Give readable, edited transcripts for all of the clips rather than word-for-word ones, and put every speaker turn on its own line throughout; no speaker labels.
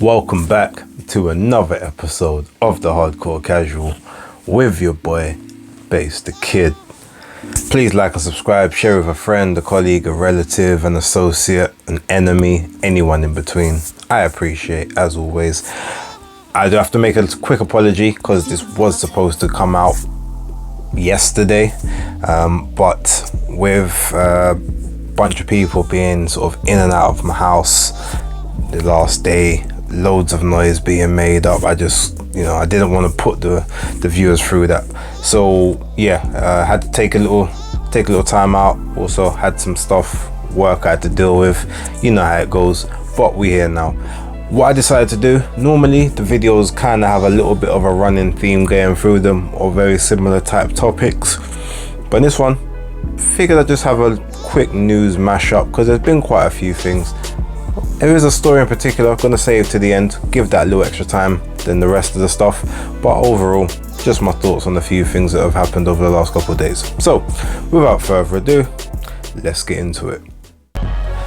Welcome back to another episode of the Hardcore Casual with your boy, Bass the Kid. Please like and subscribe, share with a friend, a colleague, a relative, an associate, an enemy, anyone in between. I appreciate, as always. I do have to make a quick apology because this was supposed to come out yesterday, but with a bunch of people being sort of in and out of my house the last day, loads of noise being made up, I just, I didn't want to put the viewers through that. So yeah, had to take a little time out. Also had some work I had to deal with. You know how it goes, but we're here now. What I decided to do, normally the videos kind of have a little bit of a running theme going through them, or very similar type topics, but in this one, figured I'd just have a quick news mashup because there's been quite a few things. There is a story in particular I'm going to save to the end, give that a little extra time than the rest of the stuff, but overall, just my thoughts on a few things that have happened over the last couple of days. So, without further ado, let's get into it.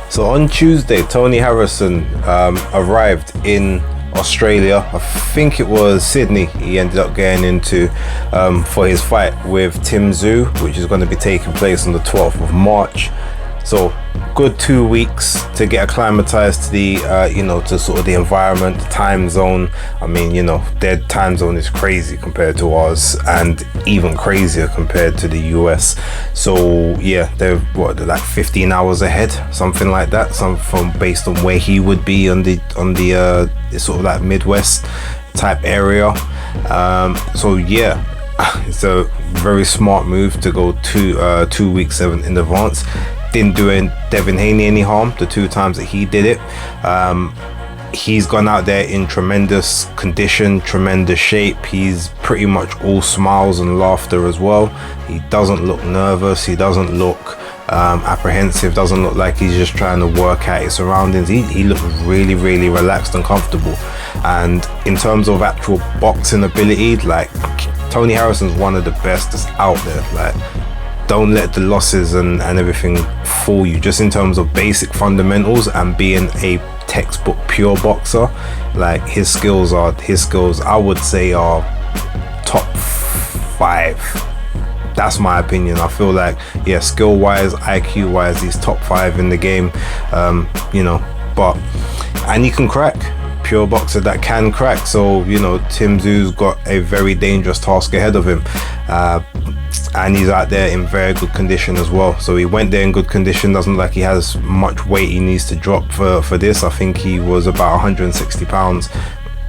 So on Tuesday, Tony Harrison arrived in Australia. I think it was Sydney. He ended up getting into for his fight with Tim Tszyu, which is going to be taking place on the 12th of March. So good 2 weeks to get acclimatized to the to sort of the environment, the time zone. I mean, their time zone is crazy compared to ours, and even crazier compared to the US. So yeah, they're like 15 hours ahead, something like that, based on where he would be on the sort of like Midwest type area. So yeah, it's a very smart move to go 2 weeks in advance. Didn't do Devin Haney any harm the 2 times that he did it. He's gone out there in tremendous condition, tremendous shape. He's pretty much all smiles and laughter as well. He doesn't look nervous. He doesn't look apprehensive. Doesn't look like he's just trying to work out his surroundings. He looks really, really relaxed and comfortable. And in terms of actual boxing ability, like, Tony Harrison's one of the best that's out there. Like, don't let the losses and everything fool you. Just in terms of basic fundamentals and being a textbook pure boxer, like his skills I would say are top 5. That's my opinion. I feel like, yeah, skill wise, IQ wise, he's top 5 in the game. And he can crack. Pure boxer that can crack. So Tim Tszyu's got a very dangerous task ahead of him, and he's out there in very good condition as well. So he went there in good condition. Doesn't look like he has much weight he needs to drop for this. I think he was about 160 pounds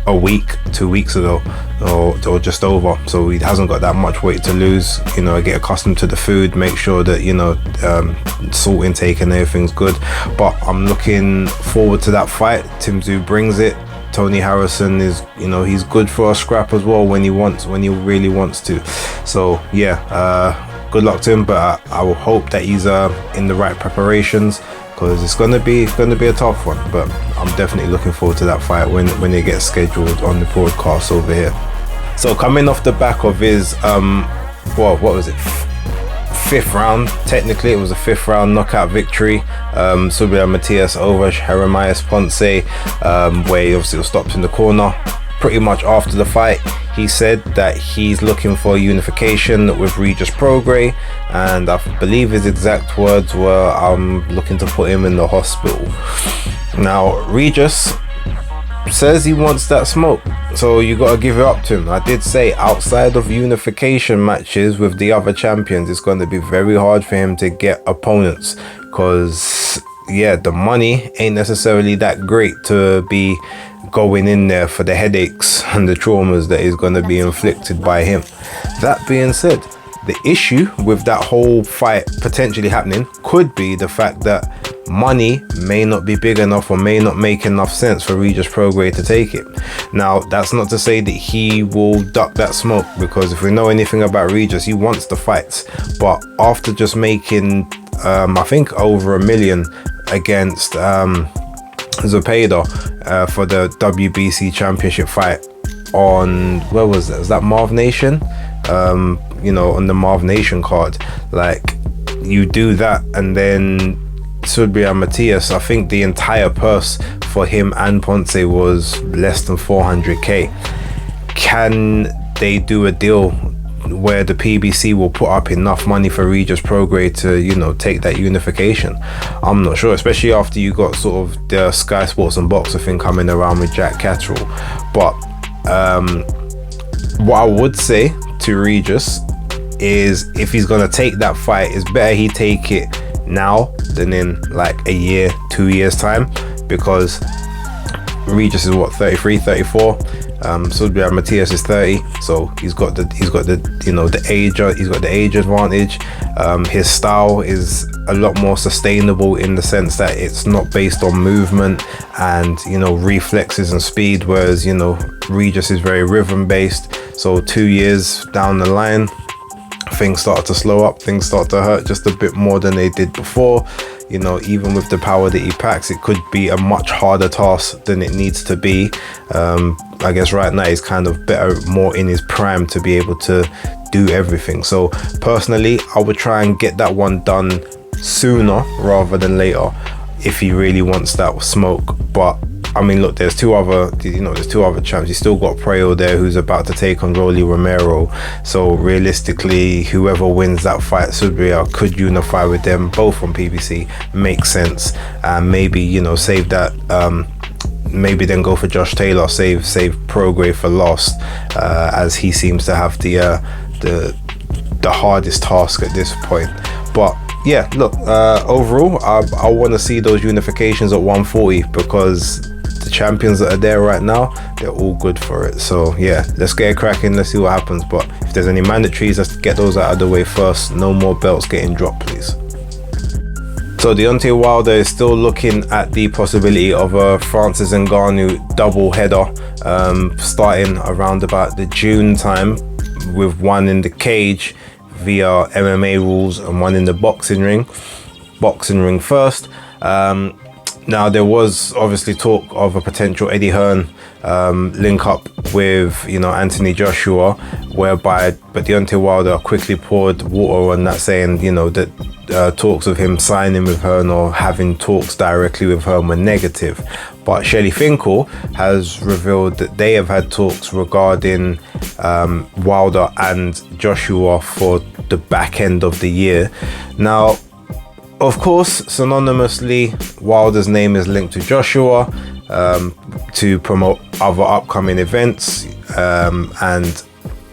a week 2 weeks ago, or just over. So he hasn't got that much weight to lose. Get accustomed to the food, make sure that salt intake and everything's good. But I'm looking forward to that fight. Tim Tszyu brings it. Tony Harrison is, he's good for a scrap as well when he really wants to. So yeah, good luck to him. But I will hope that he's in the right preparations, because it's gonna be a tough one. But I'm definitely looking forward to that fight when it gets scheduled on the broadcast over here. So coming off the back of his what was it? 5th round, technically it was a 5th round knockout victory, Subriel Matias over Jeremias Ponce, where he obviously was stopped in the corner. Pretty much after the fight, he said that he's looking for unification with Regis Prograis, and I believe his exact words were, "I'm looking to put him in the hospital." Now Regis says he wants that smoke, so you got to give it up to him. I did say, outside of unification matches with the other champions, it's going to be very hard for him to get opponents, because yeah, the money ain't necessarily that great to be going in there for the headaches and the traumas that is going to be inflicted by him. That being said, the issue with that whole fight potentially happening could be the fact that money may not be big enough, or may not make enough sense for Regis Prograis to take it. Now, that's not to say that he will duck that smoke, because if we know anything about Regis, he wants the fights. But after just making I think over $1 million against Zepeda for the WBC championship fight on, where was that? Was that Marv Nation? On the Marv Nation card. Like, you do that, and then Subriel Matias, I think the entire purse for him and Ponce was less than 400k. Can they do a deal where the PBC will put up enough money for Regis Prograis to, you know, take that unification? I'm not sure, especially after you got sort of the Sky Sports and Boxer thing coming around with Jack Catterall. But what I would say to Regis is, if he's gonna take that fight, it's better he take it now than in like a year, 2 years time, because Regis is what, 33, 34. Subriel Matias is 30, so he's got the you know, the age advantage. His style is a lot more sustainable in the sense that it's not based on movement and, you know, reflexes and speed, whereas, you know, Regis is very rhythm based. So 2 years down the line, things start to slow up, things start to hurt just a bit more than they did before. You know, even with the power that he packs, it could be a much harder task than it needs to be. I guess right now he's kind of better, more in his prime to be able to do everything. So personally, I would try and get that one done sooner rather than later if he really wants that smoke. But I mean, look, there's two other champs. You still got Preo there, who's about to take on Rolly Romero. So realistically, whoever wins that fight, Subriel could unify with them both on PBC. Makes sense. And maybe, you know, save that. Maybe then go for Josh Taylor. Save Prograis for last, as he seems to have the hardest task at this point. But yeah, look, overall, I want to see those unifications at 140, because the champions that are there right now, they're all good for it. So yeah, let's get it cracking, let's see what happens. But if there's any mandatories, let's get those out of the way first. No more belts getting dropped, please. So Deontay Wilder is still looking at the possibility of a Francis Ngannou double header, starting around about the June time, with one in the cage via MMA rules and one in the boxing ring first. Now there was obviously talk of a potential Eddie Hearn link up with, you know, Anthony Joshua, but Deontay Wilder quickly poured water on that, saying, you know, that talks of him signing with Hearn or having talks directly with Hearn were negative. But Shelly Finkel has revealed that they have had talks regarding Wilder and Joshua for the back end of the year. Now, of course, synonymously, Wilder's name is linked to Joshua to promote other upcoming events, and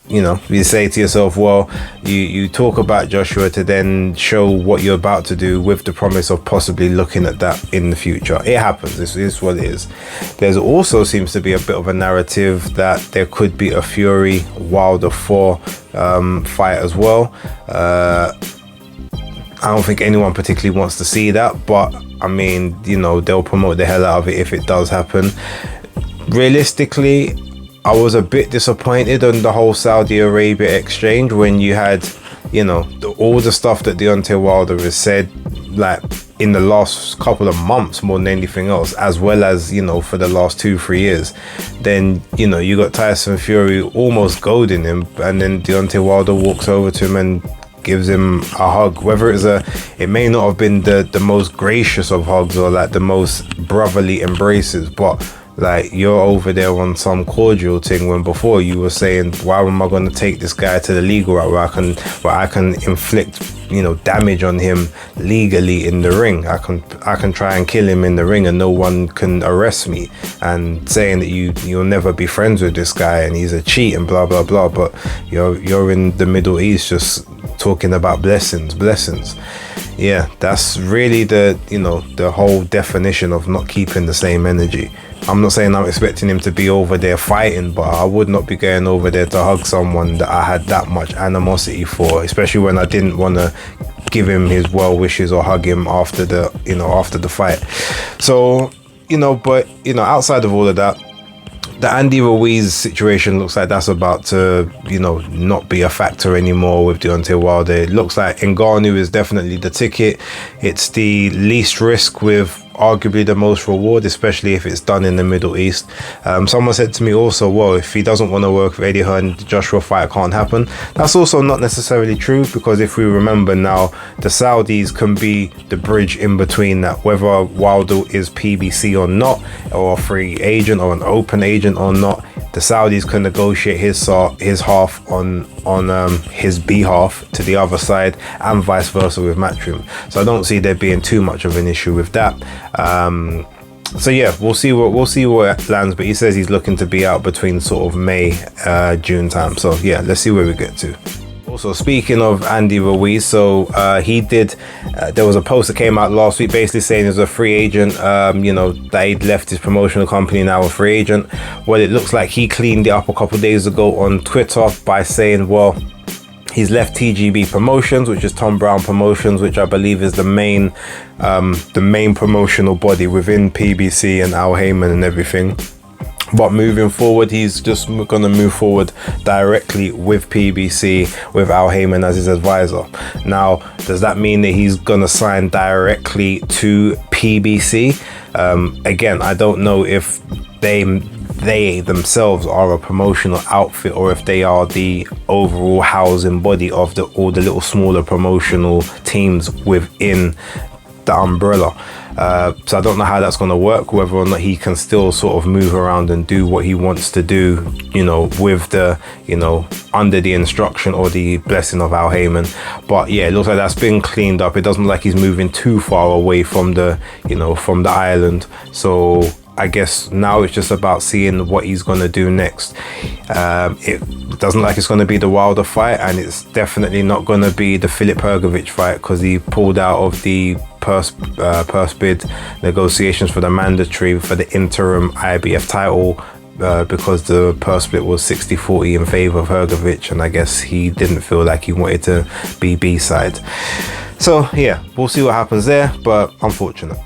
you know, you say to yourself, well, you talk about Joshua to then show what you're about to do, with the promise of possibly looking at that in the future. It happens. This is what it is. There's also seems to be a bit of a narrative that there could be a Fury Wilder 4 fight as well. I don't think anyone particularly wants to see that, but I mean, you know, they'll promote the hell out of it if it does happen. Realistically, I was a bit disappointed on the whole Saudi Arabia exchange when you had, you know, all the stuff that Deontay Wilder has said, like in the last couple of months more than anything else, as well as, you know, for the last 2-3 years. Then, you know, you got Tyson Fury almost goading him, and then Deontay Wilder walks over to him and gives him a hug. Whether it may not have been the most gracious of hugs or like the most brotherly embraces, but like, you're over there on some cordial thing, when before you were saying, why am I going to take this guy to the legal route where I can inflict, you know, damage on him legally in the ring. I can try and kill him in the ring and no one can arrest me, and saying that you'll never be friends with this guy and he's a cheat and blah blah blah. But you're in the Middle East just talking about blessings. Yeah, that's really the whole definition of not keeping the same energy. I'm not saying I'm expecting him to be over there fighting, but I would not be going over there to hug someone that I had that much animosity for, especially when I didn't want to give him his well wishes or hug him after the fight. So, but outside of all of that, the Andy Ruiz situation looks like that's about to, not be a factor anymore with Deontay Wilder. It looks like Ngannou is definitely the ticket. It's the least risk with arguably the most reward, especially if it's done in the Middle East. Someone said to me also, well, if he doesn't want to work with Eddie Hearn, the Joshua fight can't happen. That's also not necessarily true, because if we remember now, the Saudis can be the bridge in between that, whether Wilder is PBC or not, or a free agent or an open agent or not. The Saudis can negotiate his half on his behalf to the other side, and vice versa with Matchroom. So I don't see there being too much of an issue with that. So yeah, we'll see where it lands. But he says he's looking to be out between sort of May, June time. So yeah, let's see where we get to. Also, speaking of Andy Ruiz, so he did, there was a post that came out last week basically saying he's a free agent, you know, that he'd left his promotional company, now a free agent. Well, it looks like he cleaned it up a couple of days ago on Twitter by saying, well, he's left TGB Promotions, which is Tom Brown Promotions, which I believe is the main promotional body within PBC and Al Heyman and everything. But moving forward, he's just going to move forward directly with PBC, with Al Heyman as his advisor. Now, does that mean that he's going to sign directly to PBC? Again, I don't know if they themselves are a promotional outfit, or if they are the overall housing body of all the little smaller promotional teams within the umbrella. So I don't know how that's going to work, whether or not he can still sort of move around and do what he wants to do, you know, with the, you know, under the instruction or the blessing of Al Heyman. But yeah, it looks like that's been cleaned up. It doesn't look like he's moving too far away from the, you know, from the island. So I guess now it's just about seeing what he's going to do next. It doesn't like it's going to be the Wilder fight, and it's definitely not going to be the Filip Hrgović fight, because he pulled out of the purse bid negotiations for the mandatory for the interim IBF title, because the purse split was 60-40 in favor of Hrgović, and I guess he didn't feel like he wanted to be B-side. So yeah, we'll see what happens there, but unfortunate.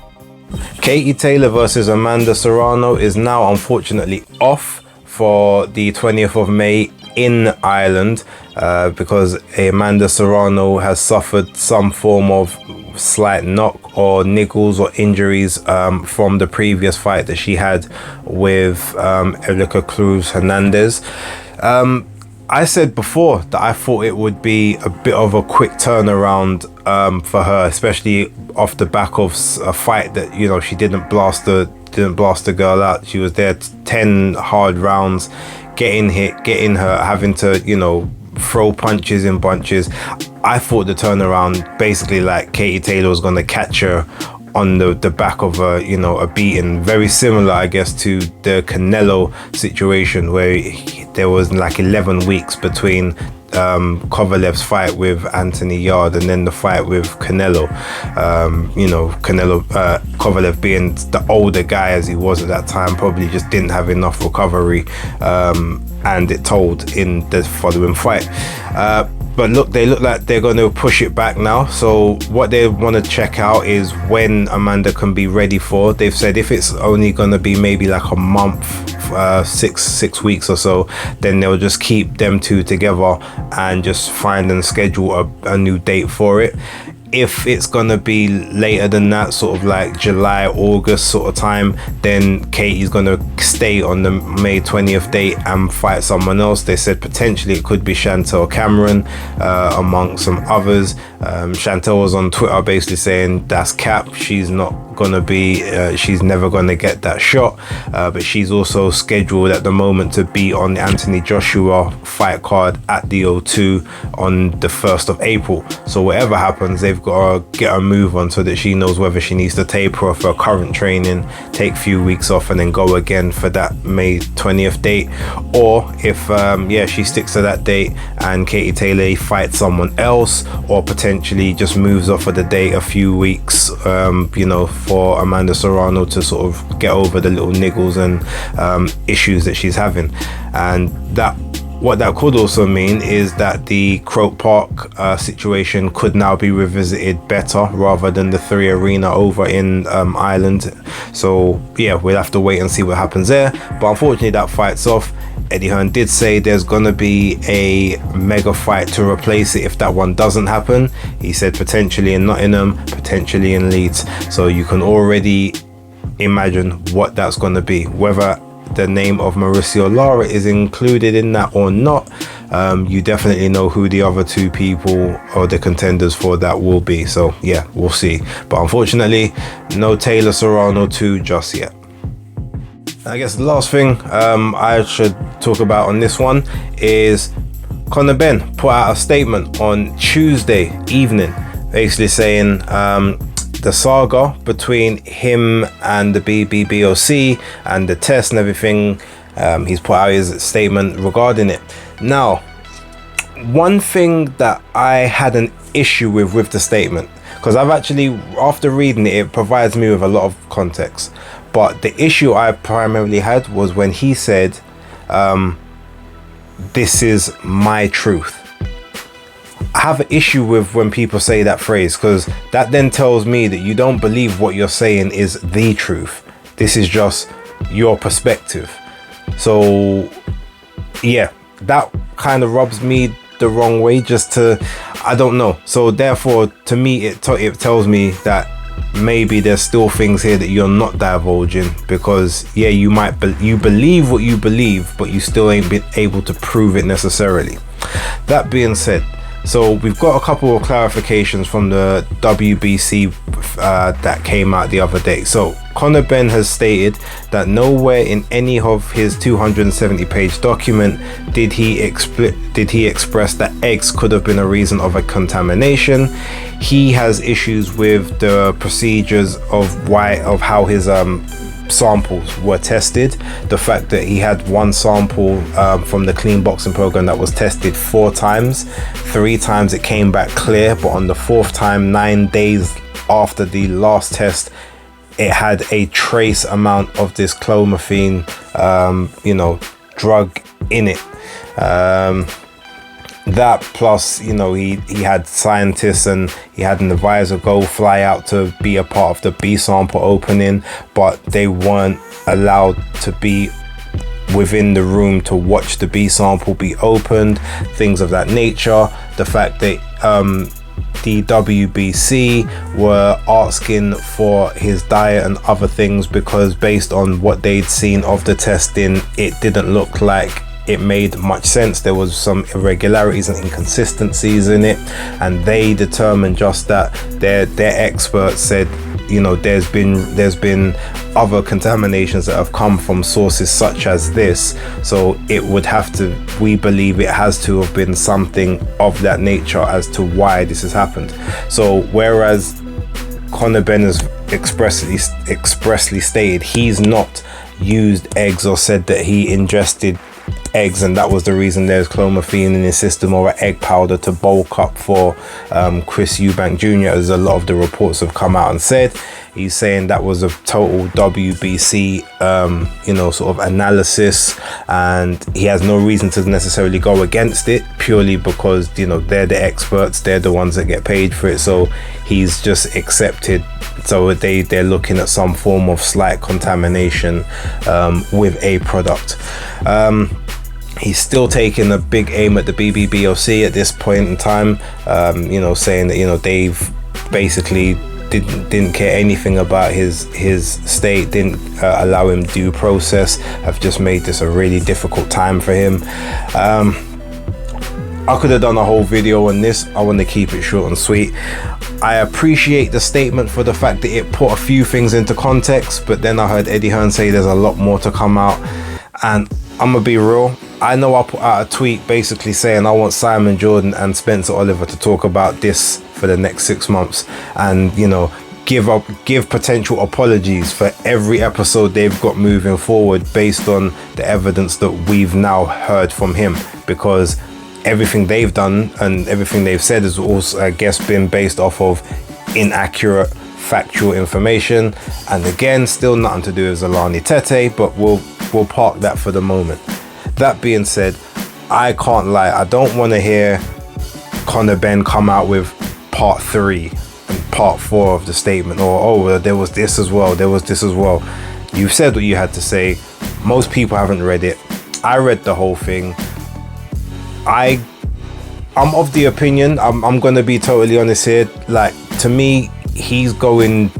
Katie Taylor versus Amanda Serrano is now unfortunately off for the 20th of May in Ireland, because Amanda Serrano has suffered some form of slight knock or niggles or injuries from the previous fight that she had with Erika Cruz Hernandez. I said before that I thought it would be a bit of a quick turnaround for her, especially off the back of a fight that, you know, she didn't blast the girl out. She was there 10 hard rounds, getting hit, getting hurt, having to, you know, throw punches in bunches. I thought the turnaround, basically like Katie Taylor was going to catch her on the back of a, you know, a beating, very similar I guess to the Canelo situation, where there was like 11 weeks between Kovalev's fight with Anthony Yarde and then the fight with Canelo. You know, Kovalev being the older guy as he was at that time, probably just didn't have enough recovery, and it told in the following fight. But look, they look like they're going to push it back now. So what they want to check out is when Amanda can be ready for. They've said if it's only going to be maybe like a month, 6 weeks or so, then they'll just keep them two together and just find and schedule a new date for it. If it's gonna be later than that, sort of like July, August sort of time, then Katie's gonna stay on the May 20th date and fight someone else. They said potentially it could be Chantel Cameron, among some others. Chantel was on Twitter basically saying that's cap. She's not gonna be, she's never gonna get that shot. But she's also scheduled at the moment to be on the Anthony Joshua fight card at the O2 on the 1st of April. So whatever happens, they've got to get a move on so that she knows whether she needs to taper off her current training, take a few weeks off, and then go again for that May 20th date, or if she sticks to that date and Katie Taylor fights someone else, or potentially just moves off of the date a few weeks, for Amanda Serrano to sort of get over the little niggles and issues that she's having. And that what that could also mean is that the Croke Park situation could now be revisited better rather than the 3 Arena over in Ireland. So yeah, we'll have to wait and see what happens there. But unfortunately that fight's off. Eddie Hearn did say there's gonna be a mega fight to replace it if that one doesn't happen. He said potentially in Nottingham, potentially in Leeds. So you can already imagine what that's gonna be. Whether the name of Mauricio Lara is included in that or not, you definitely know who the other two people or the contenders for that will be. So yeah, we'll see. But unfortunately, no Taylor Serrano 2 just yet. I guess the last thing I should talk about on this one is Conor Benn put out a statement on Tuesday evening, basically saying the saga between him and the BBBOC and the test and everything, he's put out his statement regarding it. Now, one thing that I had an issue with the statement, because I've actually, after reading it, it provides me with a lot of context. But the issue I primarily had was when he said, this is my truth. I have an issue with when people say that phrase, because that then tells me that you don't believe what you're saying is the truth. This is just your perspective. So yeah, that kind of rubs me the wrong way, just to, I don't know. So therefore, to me, it tells me that maybe there's still things here that you're not divulging, because yeah, you might you believe what you believe, but you still ain't been able to prove it necessarily. That being said, so we've got a couple of clarifications from the WBC that came out the other day. So Conor Benn has stated that nowhere in any of his 270-page document did he express that eggs could have been a reason of a contamination. He has issues with the procedures of how his samples were tested. The fact that he had one sample from the clean boxing program that was tested 4 times. 3 times it came back clear, but on the 4th time, 9 days after the last test, it had a trace amount of this clomiphene drug in it. That plus, he had scientists and he had an advisor fly out to be a part of the B sample opening, but they weren't allowed to be within the room to watch the B sample be opened, things of that nature. The fact that the WBC were asking for his diet and other things, because based on what they'd seen of the testing, it didn't look like it made much sense. There was some irregularities and inconsistencies in it, and they determined just that their experts said, there's been other contaminations that have come from sources such as this, so it would have to, we believe it has to have been something of that nature as to why this has happened. So whereas Conor Benn has expressly stated he's not used eggs or said that he ingested eggs and that was the reason there's clomiphene in his system, or an egg powder to bulk up for Chris Eubank Jr., as a lot of the reports have come out and said. He's saying that was a total WBC sort of analysis, and he has no reason to necessarily go against it, purely because they're the experts, they're the ones that get paid for it, so he's just accepted. So they're looking at some form of slight contamination with a product. He's still taking a big aim at the BBBOC at this point in time, saying that they've basically didn't care anything about his state, didn't allow him due process, have just made this a really difficult time for him. I could have done a whole video on this. I want to keep it short and sweet. I appreciate the statement for the fact that it put a few things into context, but then I heard Eddie Hearn say there's a lot more to come out, and I'm gonna be real. I know I put out a tweet basically saying I want Simon Jordan and Spencer Oliver to talk about this for the next 6 months, and give potential apologies for every episode they've got moving forward based on the evidence that we've now heard from him, because everything they've done and everything they've said has also, I guess, been based off of inaccurate factual information. And again, still nothing to do with Zolani Tete, but we'll park that for the moment. That being said, I can't lie, I don't want to hear Conor Benn come out with part 3 and part 4 of the statement, or there was this as well, You've said what you had to say. Most people haven't read it. I read the whole thing. I'm of the opinion, I'm gonna be totally honest here, like, to me, he's going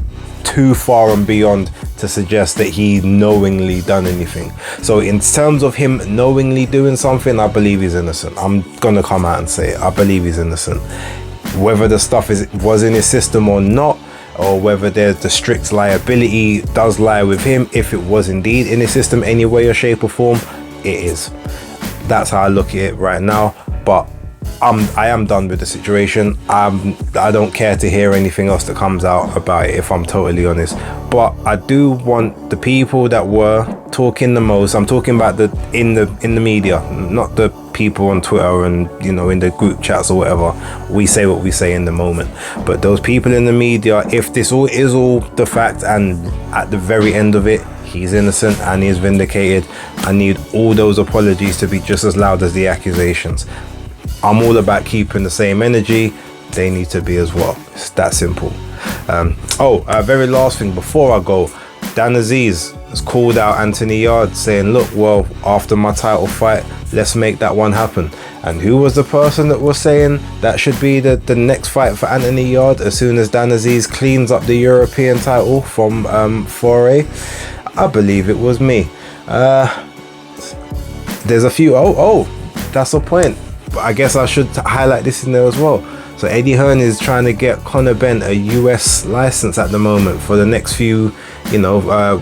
too far and beyond to suggest that he knowingly done anything. So in terms of him knowingly doing something, I believe he's innocent. I'm gonna come out and say it. I believe he's innocent. Whether the stuff was in his system or not, or whether there's the strict liability does lie with him, if it was indeed in his system any way or shape or form, it is. That's how I look at it right now. But I am done with the situation. I don't care to hear anything else that comes out about it, if I'm totally honest. But I do want the people that were talking the most, I'm talking about in the media, not the people on Twitter and, you know, in the group chats or whatever. We say what we say in the moment, but those people in the media, if this all is all the fact, and at the very end of it he's innocent and he's vindicated, I need all those apologies to be just as loud as the accusations. I'm all about keeping the same energy. They need to be as well. It's that simple. Very last thing before I go, Dan Aziz has called out Anthony Yarde, saying, look, well, after my title fight, let's make that one happen. And who was the person that was saying that should be the next fight for Anthony Yarde as soon as Dan Aziz cleans up the European title from Foray? I believe it was me. There's a few, that's a point. But I guess I should highlight this in there as well. So Eddie Hearn is trying to get Conor Benn a US license at the moment for the next few,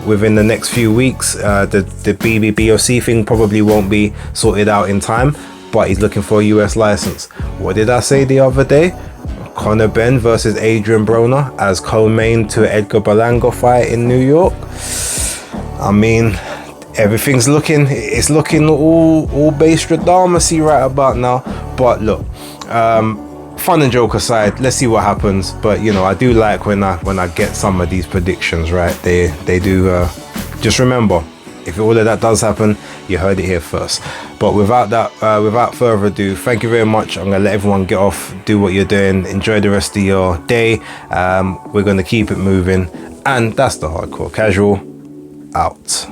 within the next few weeks. The BBBOC thing probably won't be sorted out in time, but he's looking for a US license. What did I say the other day? Conor Benn versus Adrian Broner as co-main to Edgar Berlanga fight in New York. I mean, everything's looking all Nostradamus-y right about now. But look, fun and joke aside, let's see what happens. But I do like when I get some of these predictions right. They do. Just remember, if all of that does happen, you heard it here first. But without further ado, thank you very much. I'm gonna let everyone get off, do what you're doing, enjoy the rest of your day. We're gonna keep it moving, and that's the Hardcore Casual out.